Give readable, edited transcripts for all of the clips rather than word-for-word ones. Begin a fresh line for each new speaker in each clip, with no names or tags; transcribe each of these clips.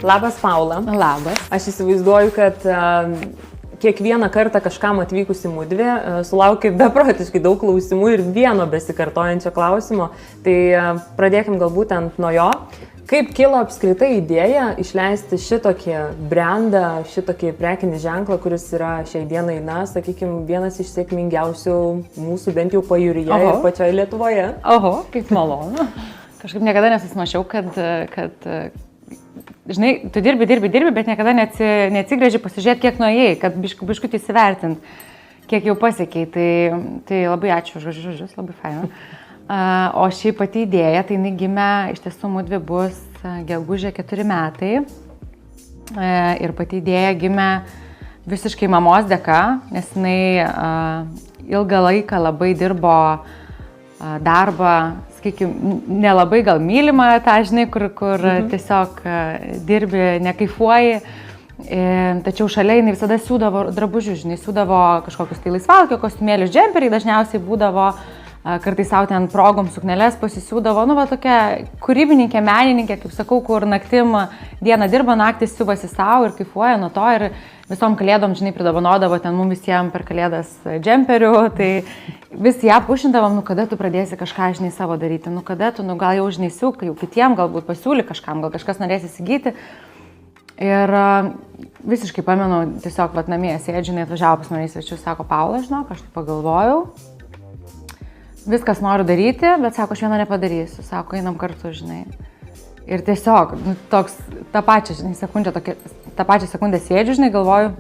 Labas, Paula.
Labas.
Aš įsivaizduoju, kad kiekvieną kartą kažkam atvykusi mudvi sulaukia beprotiškai daug klausimų ir vieno besikartojančio klausimo. Tai pradėkim galbūt nuo jo. Kaip kilo apskritai idėja išleisti šitokį brandą, šitokį prekinį ženklą, kuris yra šiai dienai, sakykime, vienas iš sėkmingiausių mūsų bent jau pajūryje ir pačioje Lietuvoje?
Oho, kaip malonu. Kažkaip niekada nesusimačiau, kad žinai, tu dirbi, bet niekada neatsigrėži pasižiūrėti, kiek nuėjai, kad biškutį įsivertint, kiek jau pasiekiai. Tai labai ačiū už žodžius, labai faina. O šiaip pati idėja, tai jinai gimė, iš tiesų mudvi bus gegužė 4 metai. Ir pati idėja gimė visiškai mamos dėka, nes jinai ilgą laiką labai dirbo darbą, sakykime, nelabai gal mylimą tą, žinai, kur tiesiog dirbi, nekaifuoji. Tačiau šalia jinai visada siūdavo drabužius, žinai, siūdavo kažkokius tai laisvalkio kostiumėlius, džemperiai dažniausiai būdavo, kartais sau ten progom sukneles pasisiūdavo, tokia kūrybininkė, menininkė, kaip sakau, kur naktim dieną dirba, naktį siūvasi savo ir kaifuoja nuo to ir visom kalėdom, žinai, pridovanodavo ten mums visiems per kalėdas džemperių, tai vis ją pušindavom, kada tu pradėsi kažką, žinai, savo daryti, kada tu, gal jau, žinai, siūk, jau kitiem galbūt pasiūly kažkam, gal kažkas norės įsigyti. Ir visiškai pamenu, tiesiog namie sėdžiu, jinai atvažiavo pas mane į svečius, sako, Paula, žinok, aš pagalvojau, viskas noriu daryti, bet sako, aš vieno nepadarysiu, sako, einam kartu, žinai. Ir tiesiog, toks, tą pačią sekundę sėdžiu, žinai, galvoju,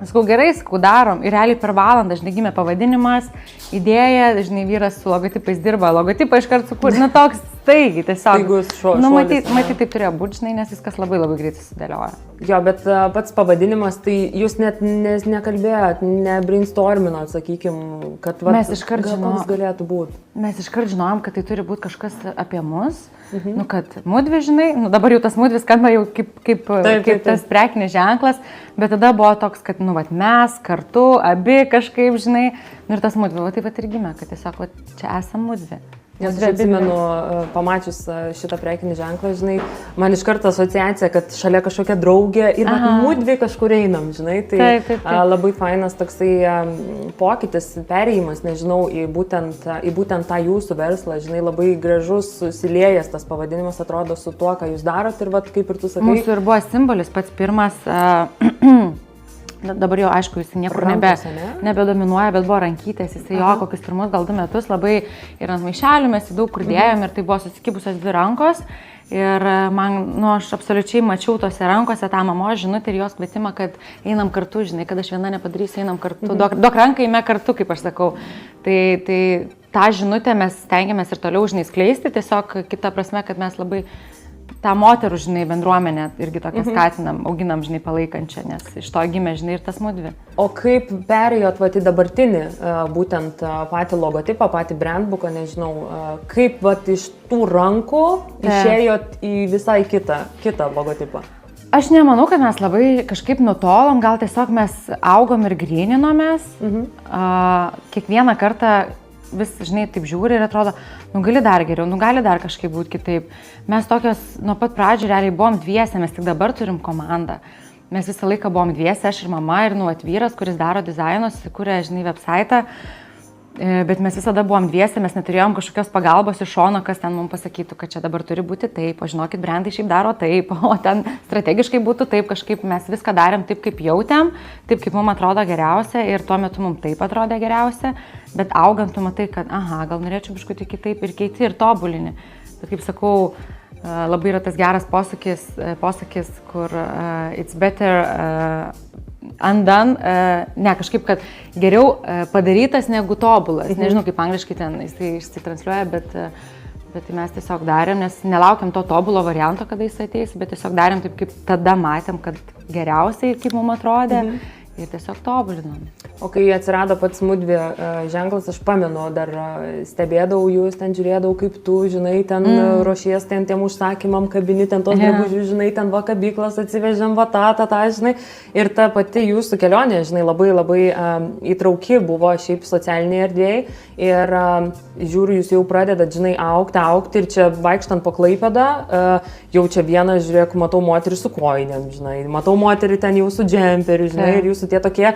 sakau, gerai, sakau, darom. Ir realiai per valandą, žinai, gimė pavadinimas, idėja, žinai, vyras su logotipais dirba, logotipą iškart sukūrė, toks staigiai, tiesiog. Matyt, taip turėjo būti, žinai, nes viskas labai greitai susidėlioja.
Jo, bet pats pavadinimas, tai jūs net nekalbėjot, nebrainstorminot, sakykime, kad toks galėtų būti.
Mes iškart žinojom, kad tai turi būti kažkas apie mus, kad mudvi, žinai, dabar jau tas mudvi skamba jau kaip tas prekinis ženklas, bet tada buvo toks, kad, mes kartu, abi kažkaip, žinai, ir tas mudvi, taip ir gimė, kad tiesiog, čia esam mudvi.
Nes aš atsimenu, pamačius šitą prekinį ženklą, žinai, man iš karto asociacija, kad šalia kažkokia draugė ir mudvi kažkur einam, žinai, tai taip. Labai fainas toksai pokytis, perėjimas, nežinau, į būtent tą jūsų verslą, žinai, labai gražus, susilėjęs tas pavadinimas atrodo su tuo, ką jūs darot ir kaip ir tu sakai.
Mūsų ir buvo simbolis pats pirmas. Dabar jau, aišku, jis niekur nebedominuoja, bet buvo rankytės, jisai jo kokius pirmus gal 2 metus labai ir ant maišelių mes jį daug kur dėjom ir tai buvo susikibusios 2 rankos. Ir man, aš absoliučiai mačiau tose rankose tą mamos žinutę ir jos kvietimą, kad einam kartu, žinai, kad aš viena nepadarysiu, einam kartu, duok ranką, eime kartu, kaip aš sakau. Tai tą žinutę mes stengiamės ir toliau, žinai, skleisti, tiesiog kita prasme, kad mes labai tą moterų, žinai, bendruomenę irgi tokią skatinam, auginam, žinai, palaikančią, nes iš to gimė, žinai, ir tas mudvi.
O kaip perėjot į dabartinį, būtent patį logotipą, patį brandbooką, nežinau, kaip iš tų rankų išėjot į visai kitą logotipą?
Aš nemanau, kad mes labai kažkaip nutolom, gal tiesiog mes augom ir gryninomės. Kiekvieną kartą vis, žinai, taip žiūri ir atrodo, gali dar geriau, gali dar kažkaip būti kitaip. Mes tokios, nuo pat pradžių realiai buvom dviese, mes tik dabar turim komandą. Mes visą laiką buvom dviese, aš ir mama, ir vyras, kuris daro dizainus, kuria, žinai, website. Bet mes visada buvom dviese, mes neturėjom kažkokios pagalbos iš šono, kas ten mums pasakytų, kad čia dabar turi būti taip, o žinokit, brandai šiaip daro taip, o ten strategiškai būtų taip, kažkaip mes viską darėm taip, kaip jautėm, taip, kaip mums atrodo geriausia ir tuo metu mums taip atrodė geriausia, bet augant tu matai, kad, gal norėčiau biškutį kitaip ir keiti ir tobulini. Bet kaip sakau, labai yra tas geras posakis, kur it's better undone, kažkaip, kad geriau padarytas negu tobulas. Nežinau, kaip angliškai ten išsitransliuoja, bet tai mes tiesiog darėm, nes nelaukiam to tobulo varianto, kada jis ateis, bet tiesiog darėm taip, kaip tada matėm, kad geriausiai, kaip mums atrodė. ir tiesiog tobulinom.
O kai atsirado pats Mudvi ženklas, aš pamenu, dar stebėdavau jūs, ten žiūrėdavau, kaip tu, žinai, ten ruošies ten tiem užsakymam, kabini ten tos drabužius, žinai, ten va kabyklas atsivežėm, va tą, žinai. Ir ta pati jūsų kelionė, žinai, labai įtrauki buvo šiaip socialiniai erdvėjai. Ir žiūriu, jūs jau pradedat, žinai, augti ir čia vaikštant po Klaipėdą, jau čia vieną, žiūrėk, matau moterį su kojinėm, žinai, matau moterį ten jau su džemperiu, žinai, ir jūsų tie tokie,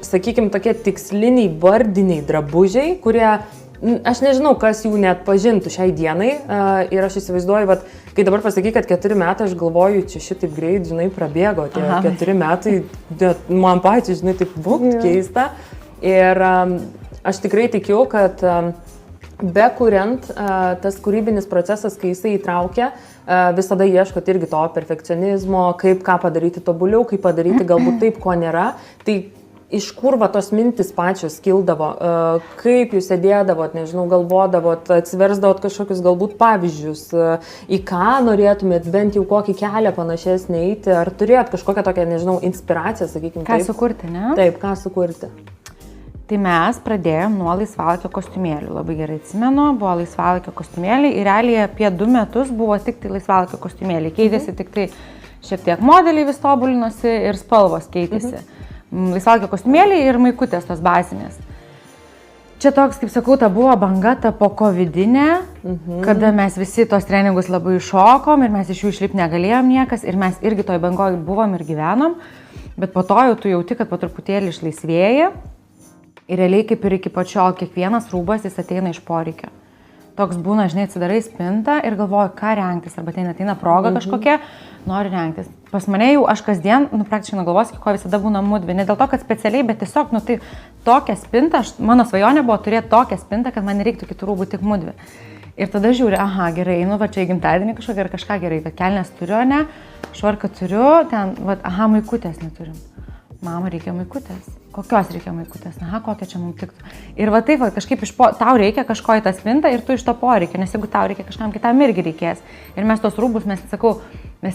sakykime, tokie tiksliniai vardiniai drabužiai, kurie, aš nežinau, kas jų net pažintų šiai dienai. Ir aš įsivaizduoju, vat, kai dabar pasakai, kad 4 metai, aš galvoju, čia šitaip greit, žinai, prabėgo. Tie 4 metai, man pačiai, žinai, taip keista. Ir aš tikrai tikiu, kad bekuriant, tas kūrybinis procesas, kai jisai įtraukia, visada ieškot irgi to perfekcionizmo, kaip ką padaryti tobuliau, kaip padaryti galbūt taip, ko nėra. Tai iš kur va tos mintis pačios kildavo, kaip jūs sėdėdavot, nežinau, galvodavot, atsiversdavot kažkokius galbūt pavyzdžius, į ką norėtumėt bent jau kokį kelią panašesnį eiti, ar turėjot kažkokią tokią, nežinau, inspiraciją, sakykime.
Ką sukurti, ne?
Taip, ką sukurti.
Tai mes pradėjom nuo laisvalaikio kostiumėlių. Labai gerai atsimenu, buvo laisvalaikio kostiumėliai ir realiai apie 2 metus buvo tik tai laisvalaikio kostiumėliai. Keitėsi tik tai šiek tiek modeliai vis tobulinosi ir spalvos keitėsi. Laisvalaikio kostiumėliai ir maikutės tos bazinės. Čia toks, kaip sakau, ta buvo banga, ta po covidinė, kada mes visi tos treningus labai iššokom ir mes iš jų išlipti negalėjom niekas ir mes irgi toj bangoje buvom ir gyvenom, bet po to jau tu jauti, kad po truputėlį išlaisvėja. Ir realiai kaip ir iki pačiol, kiekvienas rūbas jis ateina iš poreikio. Toks būna, žinai, atsidarai spintą ir galvoju, ką rengtis, arba ateina proga kažkokia, nori rengtis. Pas mane jau aš kasdien, praktiškai nugalvos, ko visada būna Mudvi. Ne dėl to, kad specialiai, bet tiesiog, tai tokią spintą, mano svajonė buvo turėti tokią spintą, kad man nereiktų kitų rūbų, tik Mudvi. Ir tada žiūri, gerai, va čia į gimtadienį kažkokia ir kažką gerai, kad kelnes turiu, ne, švarką turiu, ten, maikutės neturim. Mama, reikia maikutės. Kokios reikia maikutės? Kokia čia mums tiktų. Ir va taip, kažkaip tau reikia kažko į tą spintą ir tu iš to poreikia, nes jeigu tau reikia kažkam kitam irgi reikės. Ir mes tos rūbus, mes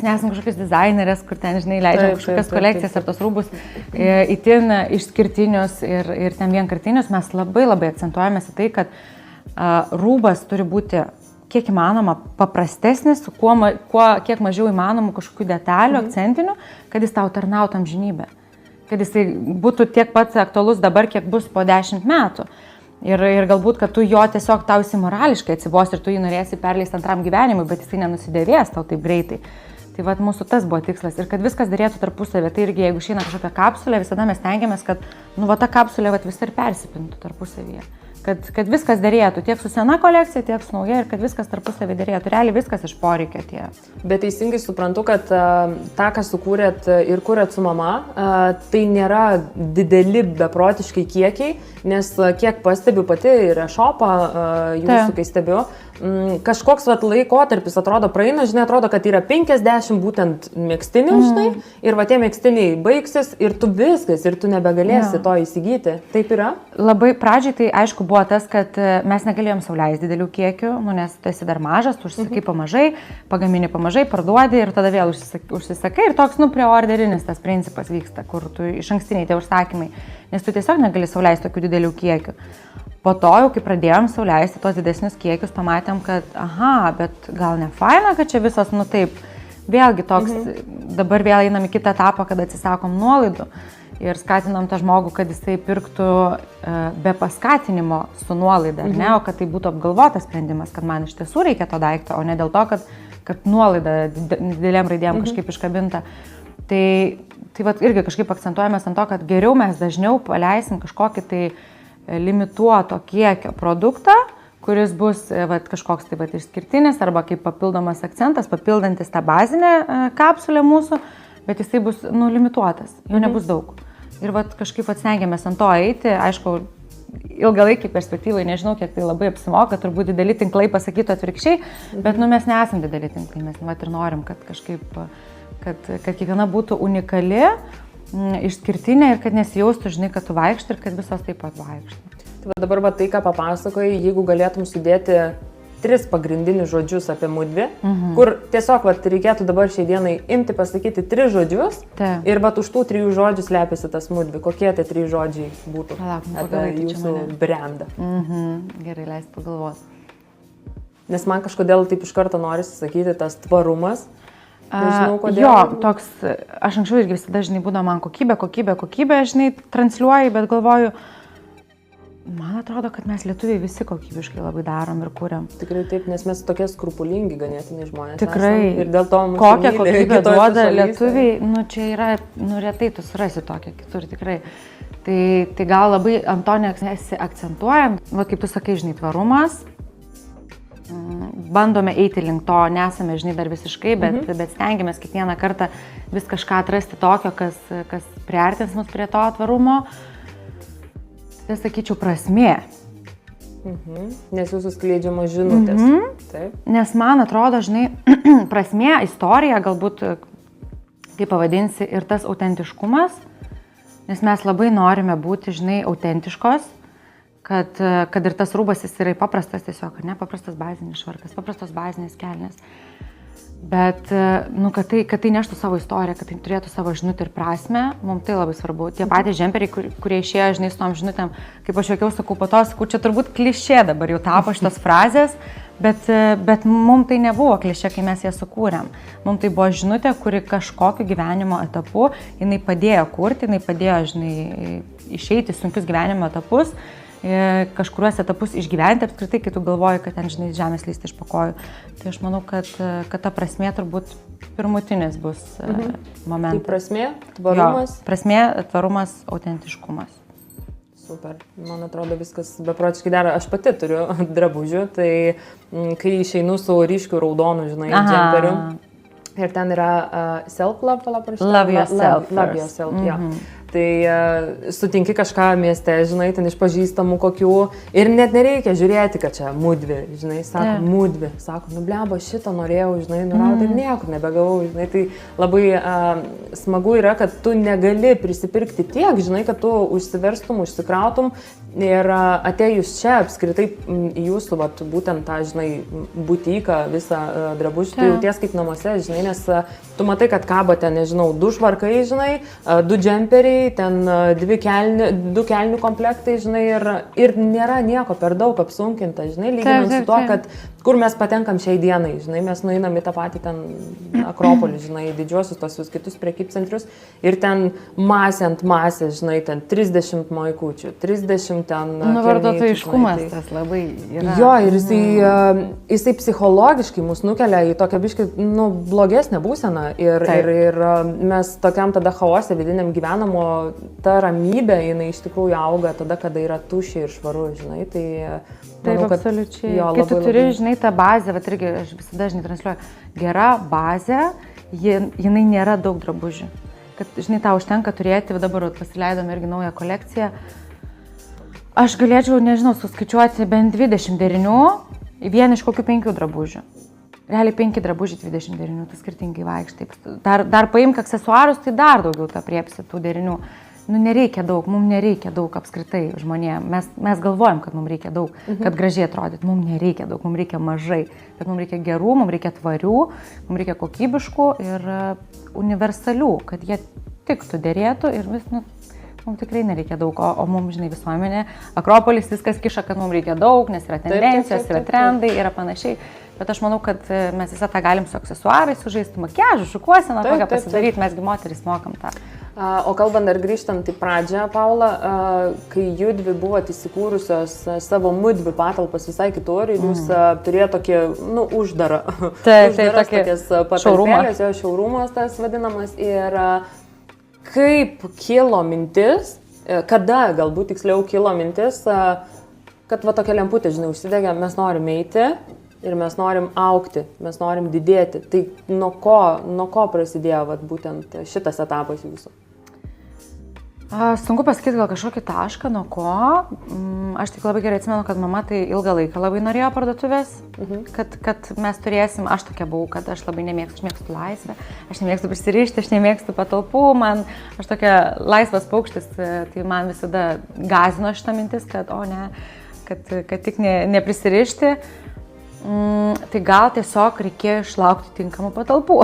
nesam kažkokios dizainerės, kur ten, žinai, leidžiam kažkokias kolekcijas ar tos rūbus itin išskirtinius ir ten vienkartinius. Mes labai akcentuojamės į tai, kad rūbas turi būti kiek įmanoma paprastesnis, kiek mažiau įmanomų kažkokių detalių, akcentinių, kad jis tau tarnautų amžinybę. Kad jisai būtų tiek pats aktualus dabar, kiek bus po 10 metų. Ir galbūt, kad tu jo tiesiog tau morališkai atsibos ir tu jį norėsi perleisti antram gyvenimui, bet jisai nenusidėvės tau taip greitai. Tai mūsų tas buvo tikslas. Ir kad viskas dėrėtų tarpusavį. Tai irgi, jeigu išeina kažkokia kapsulė, visada mes tengiamės, kad ta kapsulė vis ir persipintų tarpusavyje. Kad viskas dėrėtų tiek su sena kolekcija, tiek su nauja ir kad viskas tarpusavį dėrėtų. Realiai viskas iš poreikio atėjo.
Bet teisingai suprantu, kad tą, ką sukūrėt ir kūrėt su mama, tai nėra dideli beprotiškai kiekiai, nes kiek pastebiu pati ir e-shopą jūsų, kai stebiu, kažkoks laikotarpis atrodo praeina, žinai, atrodo, kad yra 50 būtent megstinių, žinai, ir tie megstiniai baigsis ir tu viskas, ir tu nebegalėsi to įsigyti. Taip yra?
Labai pradžiai tai aišku buvo tas, kad mes negalėjom sau leisti didelių kiekių, nes tu esi dar mažas, tu užsisakai pamažai, pagamini pamažai, parduodi ir tada vėl užsisakai ir toks, preorderinis tas principas vyksta, kur tu iš ankstiniai tie užsakymai, nes tu tiesiog negali sau leisti tokių didelių kiekių. Po to jau, kai pradėjom sau leisti tos didesnius kiekius, pamatėm, kad bet gal ne faina, kad čia visos, taip, vėlgi toks, dabar vėl einam į kitą etapą, kad atsisakom nuolaidų ir skatinam tą žmogų, kad jisai pirktų be paskatinimo su nuolaida, ar ne, o kad tai būtų apgalvotas sprendimas, kad man iš tiesų reikia to daikto, o ne dėl to, kad nuolaida didelėm raidėm kažkaip iškabinta. Tai irgi kažkaip akcentuojamės ant to, kad geriau mes dažniau paleisim kažkokį tai limituoto kiekio produktą, kuris bus kažkoks išskirtinis arba kaip papildomas akcentas, papildantis tą bazinę kapsulę mūsų, bet jisai bus limituotas, jo nebus daug. Ir kažkaip stengiamės ant to eiti, aišku, ilgalaikį perspektyvai, nežinau, kiek tai labai apsimoka, turbūt dideli tinklai pasakytų atvirkščiai, bet mes nesam dideli tinklai, mes ir norim, kad kažkaip, kad kiekviena būtų unikali, išskirtinė ir kad nesijaustų, žinai, kad tu vaikšti ir kad visos taip pat vaikšti.
Tai dabar tai, ką papasakojai, jeigu galėtum sudėti 3 pagrindinius žodžius apie mudvi, kur tiesiog reikėtų dabar šiai dienai imti pasakyti 3 žodžius ir už tų 3 žodžių slepiasi tas mudvi. Kokie tie 3 žodžiai būtų apie jūsų brandą?
Gerai, leis pagalvoti.
Nes man kažkodėl taip iš karto norisi sakyti tas tvarumas. Nežinau, kodėl.
Jo, toks, aš anksčiau irgi visada, žinai, būdavo man kokybė, žinai, transliuoju, bet galvoju, man atrodo, kad mes lietuviai visi kokybiškai labai darom ir kuriam.
Tikrai taip, nes mes tokie skrupulingi ganėtinai žmonės.
Tikrai.
Esam, ir dėl to mūsų
kokią kokybę duoda lietuviai, čia yra, retai tu surasi tokią kitur, tikrai. Tai gal labai ant to akcentuojam, kaip tu sakai, žinai, tvarumas. Bandome eiti link to, nesame, žinai, dar visiškai, bet stengiamės kiekvieną kartą vis kažką atrasti tokio, kas priartins mus prie to tvarumo. Tai sakyčiau, prasmė.
Nes jūsų skleidžiamos žinutės. Taip.
Nes man atrodo, žinai, prasmė, istorija, galbūt, kaip pavadinsi, ir tas autentiškumas, nes mes labai norime būti, žinai, autentiškos. Kad ir tas rūbas jis yra paprastas tiesiog, ne, paprastas bazinis švarkas, paprastos bazinės kelnės. Bet, kad tai neštų savo istoriją, kad tai turėtų savo žinutę ir prasmę, mums tai labai svarbu. Tie patys džemperiai, kurie išėjo, žinai, su tom žinutėm, kaip aš jokiau sakau, po to sakau, čia turbūt klišė dabar jau tapo šitos frazės, bet mums tai nebuvo klišė, kai mes ją sukūrėm. Mums tai buvo žinutė, kuri kažkokiu gyvenimo etapu, jinai padėjo kurti, jinai padėjo, žinai, išeiti sunkius gyvenimo etapus, kažkuriuos etapus išgyventi apskritai, kai tu galvoji, kad ten, žinai, žemės lysti iš pakojų. Tai aš manau, kad ta prasmė turbūt pirmutinis bus momentas.
Tai prasmė, tvarumas?
Jo, prasmė, tvarumas, autentiškumas.
Super, man atrodo viskas beprotiškai dera. Aš pati turiu drabužių, tai kai išeinu su ryškiu raudonu, žinai, džemperiu. Ir ten yra self-love, parašyta.
Love yourself.
Love yourself, jo. Tai sutinki kažką mieste, žinai, ten iš pažįstamų kokių ir net nereikia žiūrėti, kad čia mudvi, žinai, sako mudvi, sako, bleba, šitą norėjau, žinai, nurauti ir niekur nebegavau, žinai, tai labai smagu yra, kad tu negali prisipirkti tiek, žinai, kad tu užsiverstum, užsikrautum ir atėjus čia apskritai į jūsų, būtent tą, žinai, butiką, visą drabužį, tu jauties kaip namuose, žinai, nes tu matai, kad kabo ten, nežinau, 2 švarkai, žinai, 2 džemperiai, ten 2 kelnių komplektai, žinai, ir nėra nieko per daug apsunkinta, žinai, lyginant su tuo, kad kur mes patenkam šiai dienai, žinai, mes nueinam į tą patį ten Akropolį, žinai, didžiuosius tos kitus prekybcentrius ir ten masė ant masės, žinai, ten 30 maikučių, 30 ten...
Vartotojiškumas tas labai yra.
Jo, ir jisai psichologiškai mus nukelia į tokią biškį, blogesnę būseną ir mes tokiam tada chaose vidiniam gyvenam, o ta ramybė, jinai iš tikrųjų auga tada, kada yra tuščia ir švaru, žinai, tai...
Taip, absoliučiai. Kai tu turi, žinai, tą bazę, bet irgi aš visada, žinai, transliuoju, gera bazė, jinai nėra daug drabužių. Kad, žinai, tau užtenka turėti, dabar pasileidom irgi naują kolekciją. Aš galėčiau, nežinau, suskaičiuoti bent 20 derinių, vien iš kokių 5 drabužių. Realiai 5 drabužiai, 20 derinių, tai skirtingai vaikštai. Dar paimk aksesuarus, tai dar daugiau tą priepsi tų derinių. Nereikia daug, mums nereikia daug apskritai žmonėm. Mes galvojam, kad mums reikia daug, kad gražiai atrodyt. Mums nereikia daug, mums reikia mažai. Bet mums reikia gerų, mums reikia tvarių, mums reikia kokybiškų ir universalių, kad jie tiktų, derėtų ir mums tikrai nereikia daug. O mums, žinai, visuomenė, Akropolis viskas kiša, kad mums reikia daug, nes yra tendencijos, yra trendai, yra panašiai. Bet aš manau, kad mes visą tą galim su aksesuarais sužaisti, makiažu, šukuoseną, kokią pasidaryti, mesgi moterys mokam tą.
O kalbant dar grįžtant į pradžią, Paula, kai judvi buvote įsikūrusios savo mudvi patalpas visai kitur ir jūs turėjote tokį, uždarą, tokias patalpėlės, showroomas tas vadinamas. Ir kaip kilo mintis, kada galbūt tiksliau kilo mintis, kad va tokia lemputė, žinai, užsidegė, mes norim eiti ir mes norim augti, mes norim didėti. Tai nuo ko prasidėjo būtent šitas etapas jūsų?
Sunku pasakyti gal kažkokį tašką, nuo ko. Aš tik labai gerai atsimenu, kad mama tai ilgą laiką labai norėjo parduotuvės, kad mes turėsim, aš tokia buvau, kad aš labai nemėgstu, aš mėgstu laisvę, aš nemėgstu prisirišti, aš nemėgstu patalpų, aš tokia laisvas paukštis, tai man visada gąsdino šitą mintis, kad kad tik neprisirišti. Tai gal tiesiog reikėjo išlaukti tinkamų patalpų.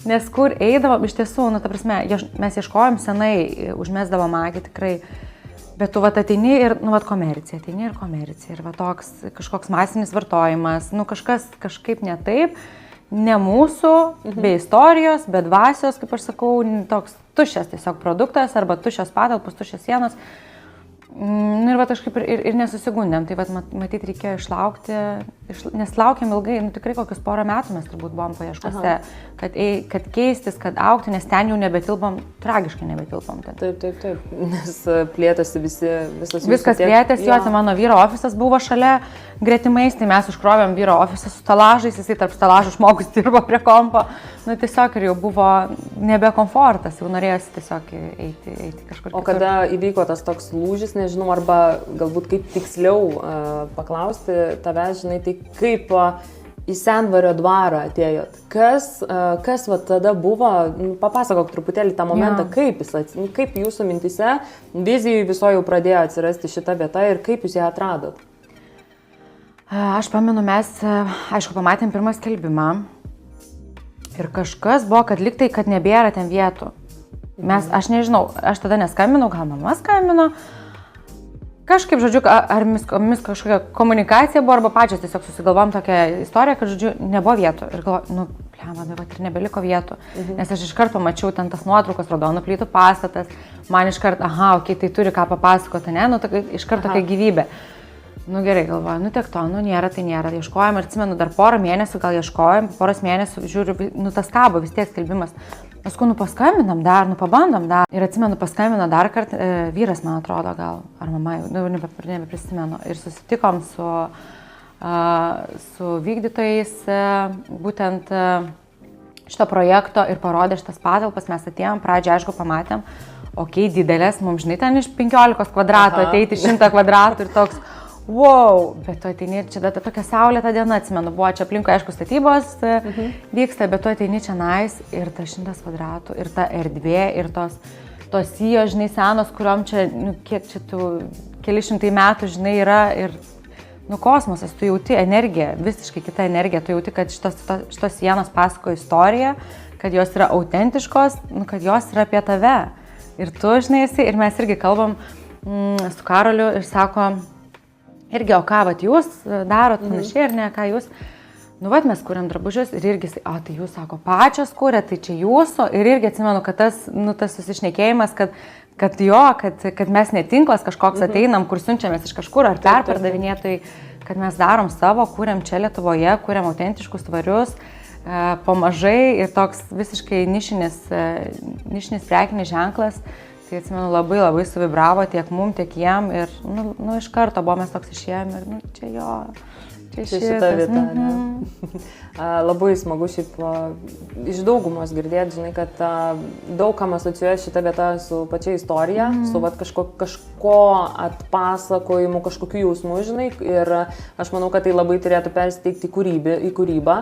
Nes kur eidavom, iš tiesų, ta prasme, mes ieškojom senai, užmesdavom akį tikrai, bet tu ateini ir, komercija, ateini ir komercija, ir toks kažkoks masinis vartojimas, kažkaip ne taip, ne mūsų, be istorijos, be dvasios, kaip aš sakau, toks tuščias tiesiog produktas, arba tuščios patalpos, tuščios sienos. Ir kažkaip ir nesusigundėm, tai matyt reikėjo išlaukti, nes laukiam ilgai, tikrai kokius porą metų mes turbūt buvom paieškose, kad keistis, kad augti, nes ten jau nebetilpom, tragiškai nebetilpom.
Taip, nes plėtėsi
viskas plėtėsi, tai mano vyro ofisas buvo šalia gretimais, tai mes užkrovėm vyro ofisą su stelažais, jisai tarp stelažų žmogus dirbo prie kompo, tiesiog ir jau buvo nebe komfortas, jau norėjosi tiesiog eiti kažkur.
O kada įvyko tas toks lūžis, nežinau, arba galbūt kaip tiksliau paklausti tave, žinai, tai kaip į Sendvario dvarą atėjot? Kas tada buvo, papasakok truputėlį tą momentą, kaip jūsų mintise, vizijai viso jau pradėjo atsirasti šita vieta ir kaip jūs ją atradot?
Aš pamenu, mes, aišku, pamatėm pirmą skelbimą ir kažkas buvo, kad liktai, kad nebėra ten vietų. Aš nežinau, aš tada neskambinau, gal mama skambino. Kažkaip, žodžiu, ar mis kažkokia komunikacija buvo, arba pačios tiesiog susigalvom tokią istoriją, kad, žodžiu, nebuvo vietų. Ir galvoju, ir nebeliko vietų. Nes aš iškart pamačiau ten tas nuotraukas, raudonų plytų pastatas, man iškart, tai turi ką papasakoti, ne, iškart tokia gyvybė. Gerai, galvoju, tiek to, nėra, tai nėra. Ieškojom ir atsimenu, dar porą mėnesių gal ieškojom, poros mėnesių, žiūriu, tas kabo vis tiek skelbimas. Paskui, paskambinam dar, pabandom dar. Ir atsimenu, paskambino dar kartą, vyras, man atrodo, gal, ar mama, nebeprisimenu. Ir susitikom su vykdytojais, būtent šito projekto ir parodė šitas patalpas, mes atėjom, pradžią, aišku, pamatėm, didelės, mums, žinai, ten iš 15 kvadratų ateiti 100 kvadratų ir toks, wow, bet tu ateini ir čia tokia saulėta diena, atsimenu, buvo čia aplinkui, aišku, statybos vyksta, bet tu ateini čia nais ir ta 100 kvadratų, ir ta erdvė, ir tos sijos, žinai, senos, kuriuom čia, kiek čia tų keli šimtai metų, žinai, yra ir, kosmosas, tu jauti energiją, visiškai kita energija, tu jauti, kad šitos sienos pasakoja istoriją, kad jos yra autentiškos, kad jos yra apie tave. Ir tu, žinai, ir mes irgi kalbam su Karoliu ir sakom, irgi, o ką, jūs darot panašiai, ar ne, ką jūs, mes kuriam drabužius ir irgi, tai jūs, sako, pačios kuria, tai čia jūsų, ir irgi atsimenu, kad tas susišnekėjimas, kad mes netinklas kažkoks ateinam, kur siunčiamės iš kažkur, ar perpardavinėtojai, kad mes darom savo, kuriam čia Lietuvoje, kuriam autentiškus, tvarius, pamažai ir toks visiškai nišinis prekinis ženklas. Tai atsimenu, labai suvibravo tiek mum, tiek jiem ir, iš karto buvo mes toks išėjom ir, čia jo, čia
šita vieta. Labai smagu šiaip iš daugumos girdėti, žinai, kad daug kam asocijuoja šitą vietą su pačia istorija, su kažko atpasakojimu, kažkokiu jausmu, žinai, ir aš manau, kad tai labai turėtų persiteikti į kūrybą,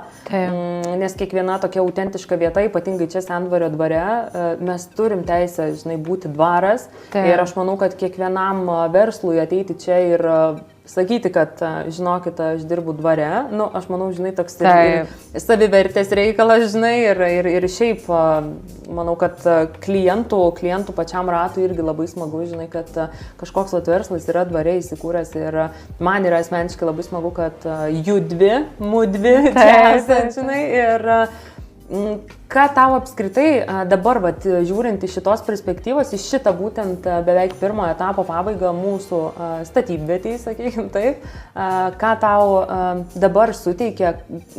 nes kiekviena tokia autentiška vieta, ypatingai čia Sendvario dvare, mes turim teisę, žinai, būti dvaras ir aš manau, kad kiekvienam verslui ateiti čia ir sakyti, kad, žinokit, aš dirbu dvare, aš manau, žinai, toks savivertės reikalas, žinai, ir šiaip, manau, kad klientų pačiam ratui irgi labai smagu, žinai, kad kažkoks verslas yra dvare įsikūręs ir man yra asmeniškai labai smagu, kad mudvi čia esat, žinai, ir ką tau apskritai dabar, žiūrint iš šitos perspektyvos, iš šitą būtent beveik pirmo etapo pabaigą mūsų statybvietėj, sakykim taip, ką tau dabar suteikia,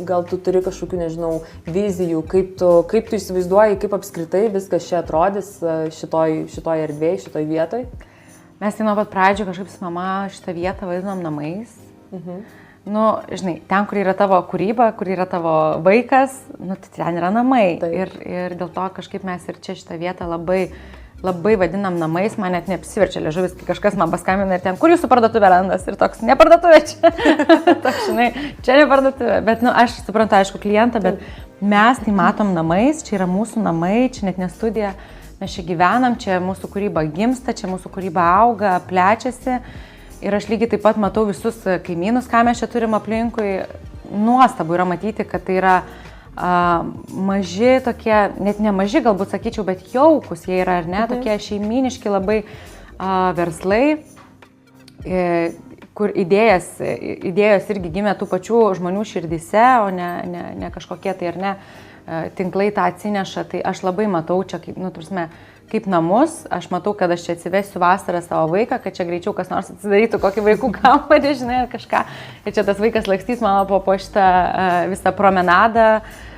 gal tu turi kažkokių, nežinau, vizijų, kaip tu įsivaizduoji, kaip apskritai viskas čia atrodys šitoj erdvėj, šitoj vietoj?
Mes nuo pat pradžių kažkaip su mama šitą vietą vadinam namais. Žinai, ten, kur yra tavo kūryba, kur yra tavo vaikas, tai ten yra namai. Ir dėl to kažkaip mes ir čia šitą vietą labai vadinam namais, man net neapsiverčia liežuvis, kai kažkas man paskambina ir ten, kur jūsų parduotuvė randas, ir toks, ne parduotuvė čia. Toks, žinai, čia ne parduotuvė. Bet, aš suprantu, aišku, klientą, bet mes tai matom namais, čia yra mūsų namai, čia net ne studija, mes čia gyvenam, čia mūsų kūryba gimsta, čia mūsų kūryba auga, plečiasi. Ir aš lygiai taip pat matau visus kaimynus, ką mes čia turim aplinkui. nuostabu yra matyti, kad tai yra maži tokie, net ne maži galbūt sakyčiau, bet jaukus jie yra, ar ne, tokie šeiminiški labai verslai, kur idėjos irgi gimė tų pačių žmonių širdyse, o ne kažkokie tai ar ne tinklai tą atsineša. Tai aš labai matau čia, kaip namus, aš matau, kad aš čia atsivesiu vasarą savo vaiką, kad čia greičiau kas nors atsidarytų kokį vaikų kambarį, žinai, ar kažką. Ir čia tas vaikas lakstys mano po šitą visą promenadą.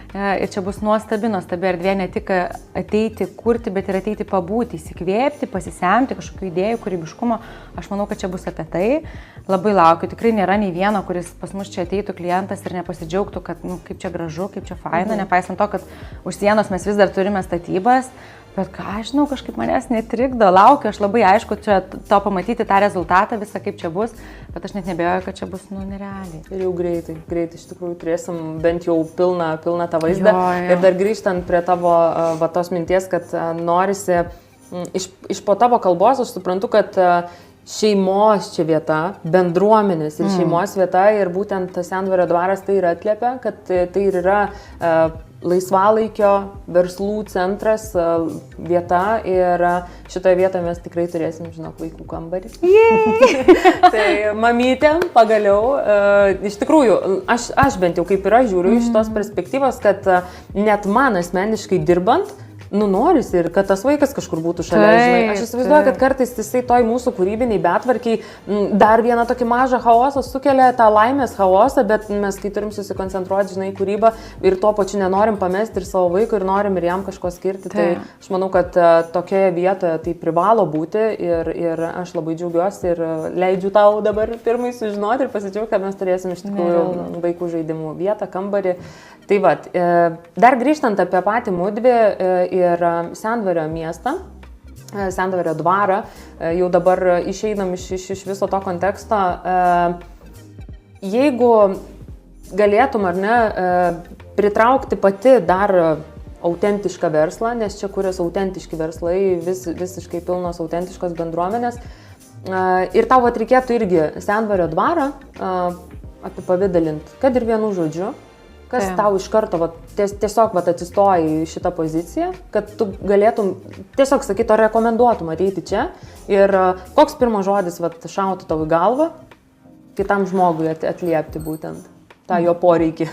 Ir čia bus nuostabi erdvė ne tik ateiti, kurti, bet ir ateiti pabūti, įsikvėpti, pasisemti kažkokių idėjų, kūrybiškumo. Aš manau, kad čia bus apie tai. Labai laukiu. Tikrai nėra nei vieno, kuris pas mus čia ateitų klientas ir nepasidžiaugtų, kad kaip čia gražu, kaip čia faina, nepaisant to, kad už sienos mes vis dar turime statybas. Bet ką, aš žinau, kažkaip manęs netrikdo, laukiu, aš labai aišku čia to pamatyti tą rezultatą, visą kaip čia bus, bet aš net nebejoju, kad čia bus, nerealiai.
Ir jau greitai iš tikrųjų turėsim bent jau pilną tą vaizdą. Jo. Ir dar grįžtant prie tavo tos minties, kad norisi, iš po tavo kalbos aš suprantu, kad šeimos čia vieta, bendruomenės ir šeimos vieta ir būtent Sendvario dvaras tai ir atliepia, kad tai ir yra laisvalaikio verslų centras vieta ir šitoje vietoje mes tikrai turėsim, vaikų kambarį. Tai mamytėm pagaliau, iš tikrųjų, aš bent jau kaip ir aš žiūriu iš tos perspektyvos, kad net man asmeniškai dirbant, norisi ir kad tas vaikas kažkur būtų šalia, žinai. Aš įsivaizduoju, kad kartais jisai toj mūsų kūrybiniai betvarkiai dar vieną tokį mažą chaosą sukelia, tą laimės chaosą, bet mes kai turim susikoncentruoti, žinai, kūrybą ir tuo pačiu nenorim pamesti ir savo vaikui ir norim ir jam kažko skirti, tai aš manau, kad tokioje vietoje tai privalo būti ir aš labai džiaugiuosi ir leidžiu tau dabar pirmai sužinoti ir pasidžiaugti, kad mes turėsim iš tikrųjų vaikų žaidimų vietą, kambarį. Tai va, dar grįžtant apie patį mudvi ir Sendvario miestą, Sendvario dvarą, jau dabar išeinam iš viso to konteksto. Jeigu galėtum ar ne pritraukti pati dar autentišką verslą, nes čia kurias autentiški verslai, visiškai pilnos autentiškos bendruomenės, ir tau reikėtų irgi Sendvario dvarą apipavidalint, kad ir vienu žodžiu. Kas tau iš karto tiesiog atsistoja į šitą poziciją, kad tu galėtum tiesiog sakyti, ar rekomenduotum ateiti čia ir koks pirmas žodis šautų tau į galvą, kitam žmogui atliepti būtent tą jo poreikį.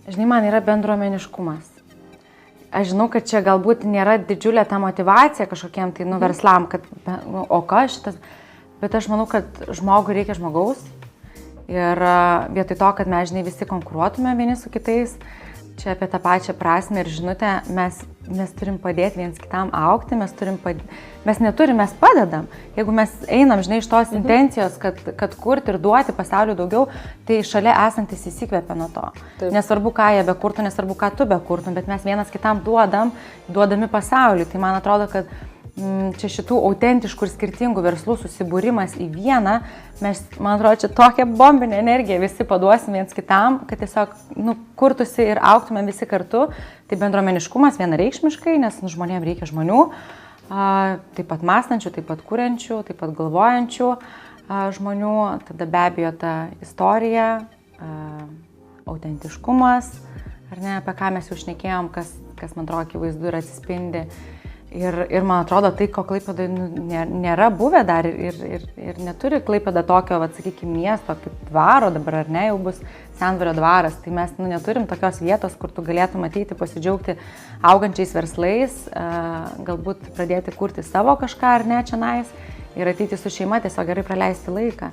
Žinai, man yra bendruomeniškumas. Aš žinau, kad čia galbūt nėra didžiulė ta motyvacija kažkokiem tai verslam, kad o kas šitas, bet aš manau, kad žmogui reikia žmogaus. Ir vietoj to, kad mes, žinai, visi konkuruotume vieni su kitais, čia apie tą pačią prasme ir žinutę, mes turim padėti viens kitam augti, mes padedam. Jeigu mes einam, žinai, iš tos intencijos, kad kurti ir duoti pasauliu daugiau, tai šalia esantis įsikvepia nuo to. Taip. Nesvarbu, ką jie bekurtų, nesvarbu, ką tu bekurtum, bet mes vienas kitam duodami pasauliu. Tai man atrodo, kad čia šitų autentiškų ir skirtingų verslų susibūrimas į vieną, man atrodo, čia tokią bombinę energiją visi paduosim viens kitam, kad tiesiog kurtusi ir augtume visi kartu. Tai bendruomeniškumas vienareikšmiškai, nes žmonėms reikia žmonių, taip pat mąstančių, taip pat kuriančių, taip pat galvojančių žmonių. Tada be abejo ta istorija, autentiškumas, ar ne, apie ką mes jau šnekėjom, kas man atrodo akivaizdu ir atsispindi. Ir man atrodo, tai, ko Klaipėdoje nėra buvę dar ir neturi Klaipėda tokio, sakykime, miesto kaip dvaro, dabar ar ne, jau bus Sendvario dvaras, tai mes neturim tokios vietos, kur tu galėtum ateiti pasidžiaugti augančiais verslais, galbūt pradėti kurti savo kažką ar ne čionais ir ateiti su šeima, tiesiog gerai praleisti laiką.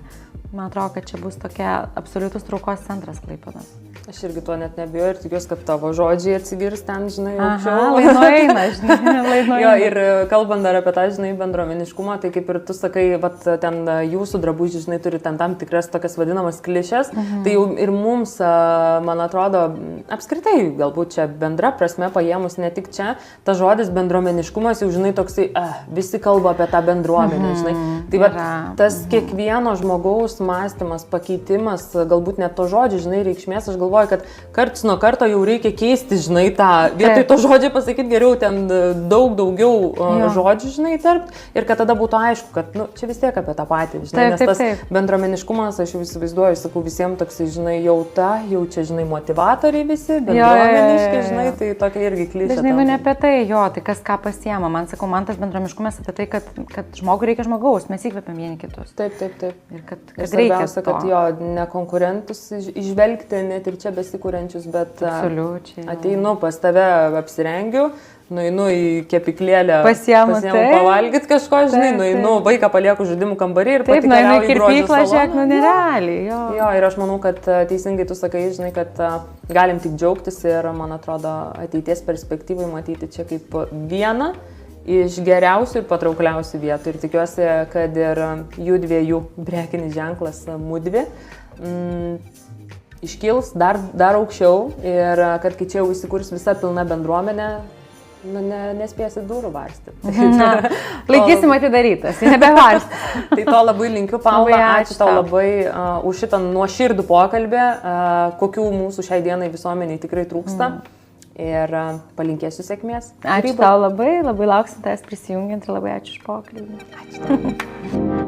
Man atrodo, kad čia bus tokia absoliutus traukos centras Klaipėdos.
Aš irgi tuo net nebijoju ir tikiuosi, kad tavo žodžiai atsigirs ten, žinai,
aukščiau. Lainoina, žinai.
Jo, ir kalbant dar apie tą, žinai, bendruomeniškumą, tai kaip ir tu sakai, ten jūsų drabužiai, žinai, turi ten tam tikras tokias vadinamas klišes, tai jau ir mums, man atrodo, apskritai, galbūt čia bendra prasme paėmus, ne tik čia, ta žodis bendruomeniškumas jau, žinai, toksai, visi kalba apie tą bendruomenę, žinai. Tai tas kiekvieno žmogaus mąstymas, pakeitimas, galbūt net to žodžio, žinai, reikšmės, aš galvoju, galvoju, kad karts nuo karto jau reikia keisti, žinai, tą, vietoj to žodžio pasakyti geriau ten daugiau žodžių, žinai, tarp, ir kad tada būtų aišku, kad, nu, čia vis tiek apie tą patį, žinai, nes tas bendruomeniškumas, aš jau įsivaizduoju, sakau, visiems toksai, žinai, jau čia, žinai, motivatoriai visi, bendruomeniški, žinai, tai tokia irgi klišė.
Dažnai man apie tai, tai kas ką pasiema, man sakau, man tas bendruomeniškumas apie tai, kad žmogui reikia žmogaus, mes įkvepiam vieni kitus.
Taip.
Ir kad
svarbiausia, kad jo, ne konkurentus išvelgti, net ir čia besikūrenčius, bet ateinu pas tave, apsirengiu, nueinu į kepiklėlę, pasiemu pavalgyti kažko, žinai, nueinu vaiką palieku žaidimų kambarį ir pati keliauju į kirpyklą,
žiūrėk, nu nerealiai.
Jo, ir aš manau, kad teisingai tu sakai, žinai, kad galim tik džiaugtis ir, man atrodo, ateities perspektyvai matyti čia kaip vieną iš geriausių ir patraukliausių vietų. Ir tikiuosi, kad ir jų dviejų prekinis ženklas Mudvi iškils dar aukščiau ir kad kai čia jau įsikurs visa pilna bendruomenė, nespėsi durų varsti.
Laikysim atidarytas, nebevarsti.
Tai to labai linkiu, Paula, ačiū tau labai už šitą nuoširdų pokalbį, kokių mūsų šiai dienai visuomeniai tikrai trūksta. Ir palinkėsiu sėkmės.
Ačiū tau labai, labai lauksim tavęs prisijungiant ir labai ačiū už pokalbį.
Ačiū tau.